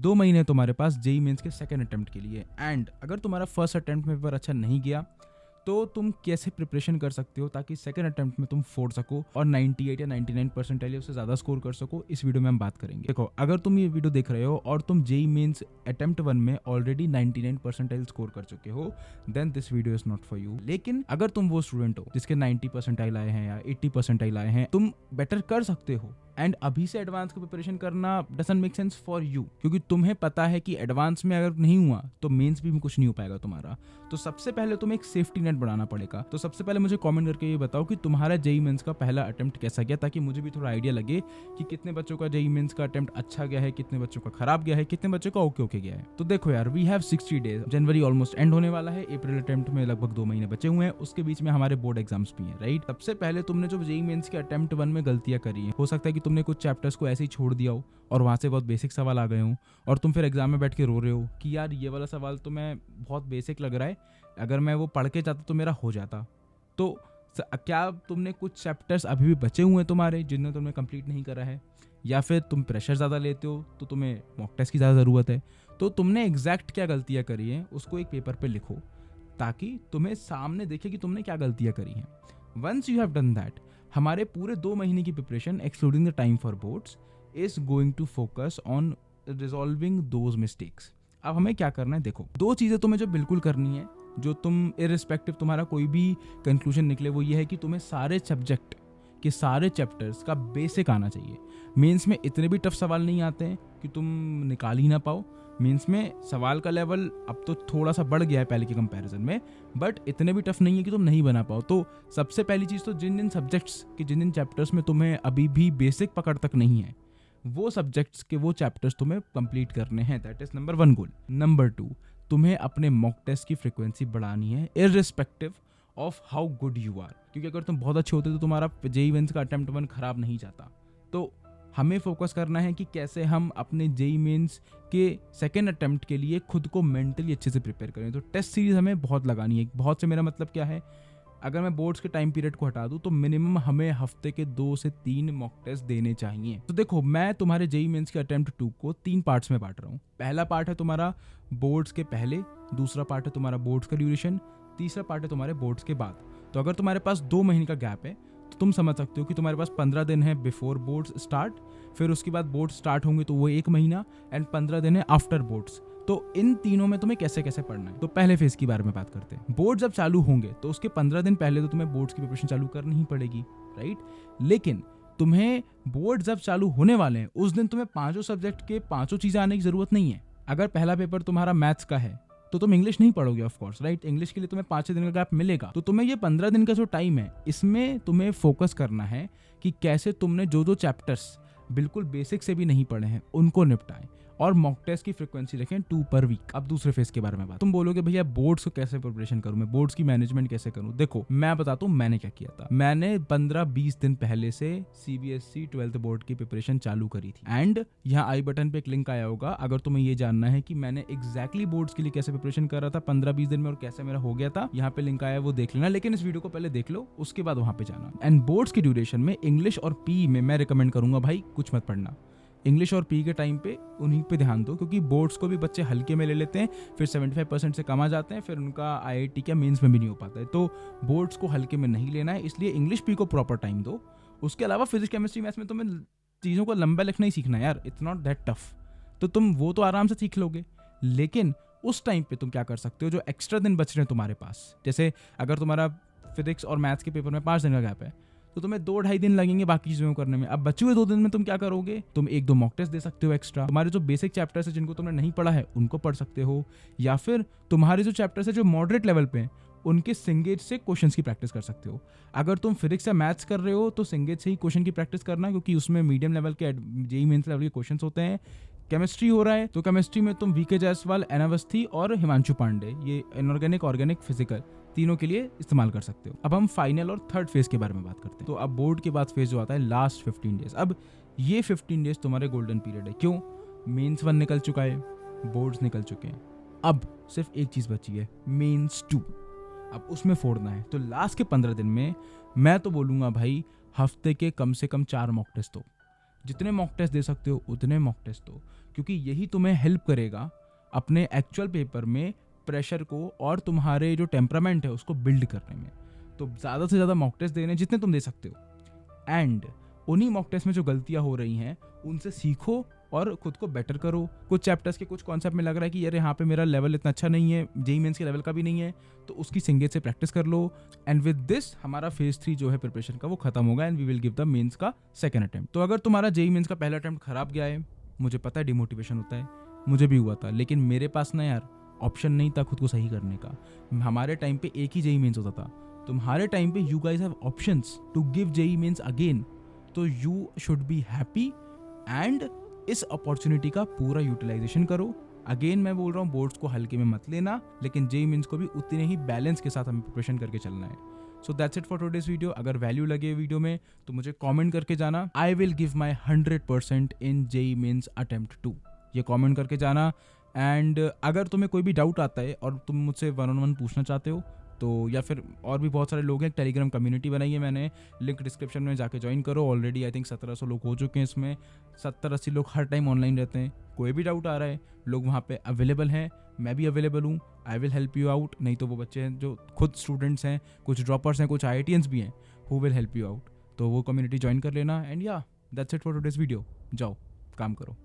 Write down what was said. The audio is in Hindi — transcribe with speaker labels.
Speaker 1: 2 महीने तुम्हारे पास जेईई मेंस के सेकंड अटेम्प्ट के लिए। एंड अगर तुम्हारा फर्स्ट अटेम्प्ट में पेपर अच्छा नहीं गया तो तुम कैसे प्रिपरेशन कर सकते हो ताकि सेकंड अटेम्प्ट में तुम फोड़ सको और 98 या 99 परसेंटाइल उससे ज़्यादा स्कोर कर सको, इस वीडियो में हम बात करेंगे। देखो, अगर तुम ये वीडियो देख रहे हो और तुम जेईई मेंस अटेम्प्ट 1 में ऑलरेडी 99 परसेंटाइल स्कोर कर चुके हो, then this video is not for you. लेकिन अगर तुम वो स्टूडेंट हो जिसके 90 परसेंटाइल आए हैं या 80 परसेंटाइल आए हैं, तुम बेटर कर सकते हो। एंड अभी से एडवांस का प्रिपरेशन करना doesn't make sense for you, क्योंकि तुम्हें पता है कि एडवांस में अगर नहीं हुआ तो मेंस भी कुछ नहीं हो पाएगा तुम्हारा। तो सबसे पहले तुम्हें एक सेफ्टी नेट बनाना पड़ेगा। तो सबसे पहले मुझे कमेंट करके ये बताओ कि तुम्हारा जेईई मेंस का पहला अटेम्प्ट कैसा गया, ताकि मुझे भी थोड़ा आइडिया लगे कि कितने बच्चों का जेईई मेंस का अटेम्प्ट अच्छा गया है, कितने बच्चों का खराब गया है, कितने बच्चों का ओके गया है। तो देखो यार, वी हैव 60 डेज। जनवरी ऑलमोस्ट एंड होने वाला है, अप्रैल अटेम्प्ट में लगभग 2 महीने बचे हुए हैं, उसके बीच में हमारे बोर्ड एग्जाम्स भी हैं, राइट। सबसे पहले तुमने जो जेईई मेंस के अटेम्प्ट 1 में गलतियां करी हैं, हो सकता है कि तुमने कुछ चैप्टर्स को ऐसे ही छोड़ दिया हो और वहां से बहुत बेसिक सवाल आ गए हो और तुम फिर एग्जाम में बैठ के रो रहे हो कि यार ये वाला सवाल तो मैं बहुत बेसिक लग रहा है, अगर मैं वो पढ़ के जाता तो मेरा हो जाता। तो क्या तुमने कुछ चैप्टर्स अभी भी बचे हुए हैं तुम्हारे जिन्हें तुमने कंप्लीट नहीं करा है, या फिर तुम प्रेशर ज़्यादा लेते हो तो तुम्हें मॉक टेस्ट की ज़्यादा ज़रूरत है। तो तुमने एग्जैक्ट क्या गलतियाँ करी हैं उसको एक पेपर पे लिखो ताकि तुम्हें सामने देखे कि तुमने क्या गलतियाँ करी हैं। Once you have done that, हमारे पूरे 2 महीने की preparation excluding the time for boards is going to focus on resolving those mistakes. अब हमें क्या करना है, देखो 2 चीज़ें तुम्हें जो बिल्कुल करनी है, जो तुम इररिस्पेक्टिव तुम्हारा कोई भी कंक्लूजन निकले, वो ये है कि तुम्हें सारे सब्जेक्ट के सारे चैप्टर्स का बेसिक आना चाहिए। मेंस में इतने भी टफ सवाल नहीं आते हैं कि तुम निकाल ही ना पाओ। मेंस में सवाल का लेवल अब तो थोड़ा सा बढ़ गया है पहले के कंपैरिजन में, बट इतने भी टफ नहीं है कि तुम नहीं बना पाओ। तो सबसे पहली चीज़ तो जिन जिन सब्जेक्ट्स के जिन जिन चैप्टर्स में तुम्हें अभी भी बेसिक पकड़ तक नहीं है, वो सब्जेक्ट्स के वो चैप्टर्स तुम्हें कंप्लीट करने हैं। That is number 1 goal. Number 2, तुम्हें अपने मॉक टेस्ट की फ्रीक्वेंसी बढ़ानी है irrespective of how good you are, क्योंकि अगर तुम बहुत अच्छे होते तो तुम्हारा जेईई मेंस का अटेम्प्ट 1 खराब नहीं जाता। तो हमें फोकस करना है कि कैसे हम अपने जेईई मेंस के सेकेंड अटेम्प्ट के लिए खुद को मेंटली अच्छे से प्रिपेयर करें। तो टेस्ट सीरीज हमें बहुत लगानी है। बहुत से मेरा मतलब क्या है, अगर मैं बोर्ड्स के टाइम पीरियड को हटा दूं तो मिनिमम हमें हफ्ते के 2 से 3 मॉक टेस्ट देने चाहिए। तो देखो, मैं तुम्हारे जेईई मेंस के अटेम्प्ट 2 को 3 पार्ट्स में बांट रहा हूँ। पहला पार्ट है तुम्हारा बोर्ड्स के पहले, दूसरा पार्ट है तुम्हारा बोर्ड्स का ड्यूरेशन, तीसरा पार्ट है तुम्हारे बोर्ड्स के बाद। तो अगर तुम्हारे पास 2 महीने का गैप है तो तुम समझ सकते हो कि तुम्हारे पास 15 दिन है बिफोर बोर्ड्स स्टार्ट, फिर उसके बाद बोर्ड्स स्टार्ट होंगे तो वो 1 महीना, एंड 15 दिन है आफ्टर बोर्ड्स। तो इन तीनों में तुम्हें कैसे कैसे पढ़ना है। तो पहले फेज के बारे में बात करते हैं। बोर्ड जब चालू होंगे तो उसके 15 दिन पहले तो तुम्हें बोर्ड्स की प्रिपरेशन चालू करनी ही पड़ेगी, राइट। लेकिन तुम्हें बोर्ड जब चालू होने वाले हैं उस दिन तुम्हें 5 सब्जेक्ट के 5 चीजें आने की जरूरत नहीं है। अगर पहला पेपर तुम्हारा मैथ्स का है तो तुम इंग्लिश नहीं पढ़ोगे ऑफ कोर्स, राइट। इंग्लिश के लिए तुम्हें 5 दिन का गैप मिलेगा। तो तुम्हें ये 15 दिन का जो टाइम है, इसमें तुम्हें फोकस करना है कि कैसे तुमने जो जो चैप्टर्स बिल्कुल बेसिक से भी नहीं पढ़े हैं उनको निपटाएं, और मॉक टेस्ट की फ्रीक्वेंसी रखें 2 पर वीक। अब दूसरे फेज के बारे में बात। तुम बोलोगे भैया बोर्ड्स को कैसे प्रिपरेशन करूं, मैं बोर्ड्स की मैनेजमेंट कैसे करूं। देखो, मैं बताता हूं मैंने क्या किया था। मैंने 15-20 दिन पहले से सीबीएसई 12th बोर्ड की प्रिपरेशन चालू करी थी। एंड यहाँ आई बटन पे एक लिंक आया होगा, अगर तुम्हें ये जानना है कि मैंने एग्जैक्टली बोर्ड्स के लिए कैसे प्रिपरेशन कर रहा था 15-20 दिन में और कैसे मेरा हो गया था, यहाँ पे लिंक आया है, वो देख लेना। लेकिन इस वीडियो को पहले देख लो, उसके बाद वहां पे जाना। एंड बोर्ड्स की ड्यूरेशन में इंग्लिश और पी में मैं रिकमेंड करूंगा भाई कुछ मत पढ़ना। इंग्लिश और पी के टाइम पे उन्हीं पे ध्यान दो, क्योंकि बोर्ड्स को भी बच्चे हल्के में ले लेते हैं, फिर 75% से कम आ जाते हैं, फिर उनका आईआईटी क्या मेंस में भी नहीं हो पाता है। तो बोर्ड्स को हल्के में नहीं लेना है, इसलिए इंग्लिश पी को प्रॉपर टाइम दो। उसके अलावा फिजिक्स केमिस्ट्री मैथ्स में तुम्हें चीज़ों को लंबा लिखना ही सीखना है यार, इट्स नॉट दैट टफ। तो तुम वो तो आराम से सीख लोगे। लेकिन उस टाइम पे तुम क्या कर सकते हो, जो एक्स्ट्रा दिन बच रहे हैं तुम्हारे पास, जैसे अगर तुम्हारा फिजिक्स और मैथ्स के पेपर में 5 दिन का गैप है तो तुम्हें 2-2.5 दिन लगेंगे बाकी चीजों को करने में। अब बचे हुए 2 दिन में तुम क्या करोगे, तुम 1-2 मॉक टेस्ट दे सकते हो एक्स्ट्रा। तुम्हारे जो बेसिक चैप्टर्स है जिनको तुमने नहीं पढ़ा है उनको पढ़ सकते हो, या फिर तुम्हारे जो चैप्टर्स है जो मॉडरेट लेवल पे हैं उनके सिंगेज से क्वेश्चंस की प्रैक्टिस कर सकते हो। अगर तुम फिजिक्स या मैथ्स कर रहे हो तो सिंगेज से ही क्वेश्चन की प्रैक्टिस करना, क्योंकि उसमें मीडियम लेवल के जेईई मेंस लेवल के क्वेश्चन होते हैं। केमिस्ट्री हो रहा है तो केमिस्ट्री में तुम वीके जायसवाल, एन अवस्थी और हिमांशु पांडे, ये इनऑर्गेनिक, ऑर्गेनिक, फिजिकल तीनों के लिए इस्तेमाल कर सकते हो। अब हम फाइनल और थर्ड फेज के बारे में बात करते हैं। तो अब बोर्ड के बाद फेज जो आता है लास्ट 15 डेज। अब ये 15 डेज तुम्हारे गोल्डन पीरियड है। क्यों? मेंस 1 निकल चुका है, बोर्ड्स निकल चुके हैं, अब सिर्फ एक चीज बची है, मेंस 2। अब उसमें फोड़ना है। तो लास्ट के 15 दिन में मैं तो बोलूंगा भाई हफ्ते के कम से कम 4 मॉक टेस्ट दो। जितने मॉक टेस्ट दे सकते हो उतने मॉक टेस्ट दो, क्योंकि यही तुम्हें हेल्प करेगा अपने एक्चुअल पेपर में प्रेशर को और तुम्हारे जो टेम्परामेंट है उसको बिल्ड करने में। तो ज़्यादा से ज़्यादा मॉक टेस्ट देने जितने तुम दे सकते हो, एंड उन्हीं मॉक टेस्ट में जो गलतियाँ हो रही हैं उनसे सीखो और खुद को बेटर करो। कुछ चैप्टर्स के कुछ कॉन्सेप्ट में लग रहा है कि यार यहाँ पे मेरा लेवल इतना अच्छा नहीं है, जेईई मेंस के लेवल का भी नहीं है, तो उसकी सिंगेट से प्रैक्टिस कर लो। एंड विद दिस हमारा फेज 3 जो है प्रिपरेशन का वो खत्म होगा and we will give the mains का सेकंड अटेम्प्ट। तो अगर तुम्हारा जेईई मेंस का पहला अटेम्प्ट खराब गया है, मुझे पता है डिमोटिवेशन होता है, मुझे भी हुआ था, लेकिन मेरे पास ना यार ऑप्शन नहीं था खुद को सही करने का। हमारे टाइम पे एक ही जेईई मेंस होता था, तुम्हारे टाइम पे you guys have options to give JEE mains again, तो you should be happy and इस अपॉर्चुनिटी का पूरा यूटिलाइजेशन करो। अगेन मैं बोल रहा हूँ, बोर्ड्स को हल्के में मत लेना, लेकिन जेईई मेंस को भी उतने ही बैलेंस के साथ हमें प्रिपरेशन करके चलना है। So that's it for today's video. अगर वैल्यू लगे वीडियो में तो मुझे कमेंट करके जाना, I will give my 100% in JEE mains attempt 2, ये कमेंट करके जाना। एंड अगर तुम्हें कोई भी डाउट आता है और तुम मुझसे 1-on-1 पूछना चाहते हो तो, या फिर और भी बहुत सारे लोग हैं, टेलीग्राम कम्युनिटी बनाई है मैंने, लिंक डिस्क्रिप्शन में जाके ज्वाइन करो। ऑलरेडी आई थिंक 1700 लोग हो चुके हैं इसमें, 70-80 लोग हर टाइम ऑनलाइन रहते हैं। कोई भी डाउट आ रहा है, लोग वहाँ पे अवेलेबल हैं, मैं भी अवेलेबल हूँ, I will help you out. नहीं तो वो बच्चे हैं जो खुद स्टूडेंट्स हैं, कुछ ड्रॉपर्स हैं, कुछ IITians भी हैं, who will help you out, तो वो कम्युनिटी ज्वाइन कर लेना। एंड या that's it for today's video, जाओ काम करो।